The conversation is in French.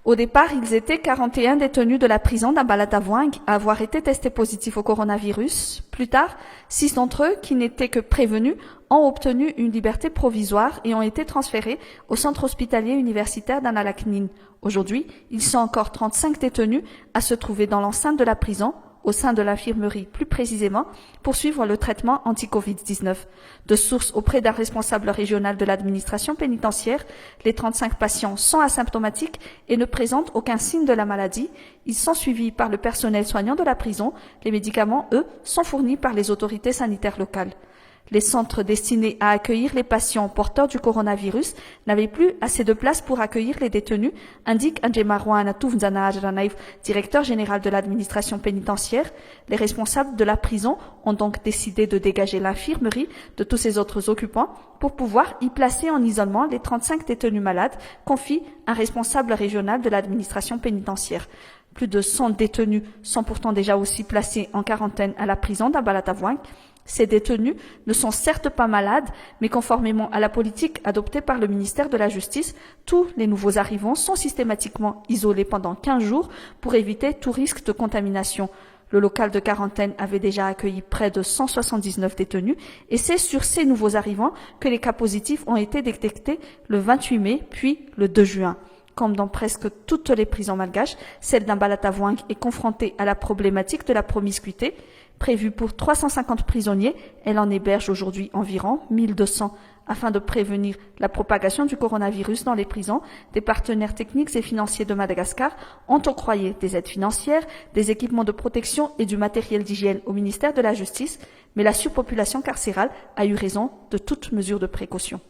Au départ, ils étaient 41 détenus de la prison d'Ambalatavoing à avoir été testés positifs au coronavirus. Plus tard, 6 d'entre eux, qui n'étaient que prévenus, ont obtenu une liberté provisoire et ont été transférés au centre hospitalier universitaire d'Analaknin. Aujourd'hui, ils sont encore 35 détenus à se trouver dans l'enceinte de la prison, au sein de l'infirmerie plus précisément, pour suivre le traitement anti-Covid-19. De sources auprès d'un responsable régional de l'administration pénitentiaire, les 35 patients sont asymptomatiques et ne présentent aucun signe de la maladie. Ils sont suivis par le personnel soignant de la prison. Les médicaments, eux, sont fournis par les autorités sanitaires locales. Les centres destinés à accueillir les patients porteurs du coronavirus n'avaient plus assez de place pour accueillir les détenus, indique André Marouane Atoufnzana Ajranaïf, directeur général de l'administration pénitentiaire. Les responsables de la prison ont donc décidé de dégager l'infirmerie de tous ses autres occupants pour pouvoir y placer en isolement les 35 détenus malades, confie un responsable régional de l'administration pénitentiaire. Plus de 100 détenus sont pourtant déjà aussi placés en quarantaine à la prison d'Ambalatavoing. Ces détenus ne sont certes pas malades, mais conformément à la politique adoptée par le ministère de la Justice, tous les nouveaux arrivants sont systématiquement isolés pendant 15 jours pour éviter tout risque de contamination. Le local de quarantaine avait déjà accueilli près de 179 détenus et c'est sur ces nouveaux arrivants que les cas positifs ont été détectés le 28 mai puis le 2 juin. Comme dans presque toutes les prisons malgaches, celle d'Ambalatavoing est confrontée à la problématique de la promiscuité. Prévue pour 350 prisonniers, elle en héberge aujourd'hui environ 1200. Afin de prévenir la propagation du coronavirus dans les prisons, des partenaires techniques et financiers de Madagascar ont octroyé des aides financières, des équipements de protection et du matériel d'hygiène au ministère de la Justice, mais la surpopulation carcérale a eu raison de toute mesure de précaution.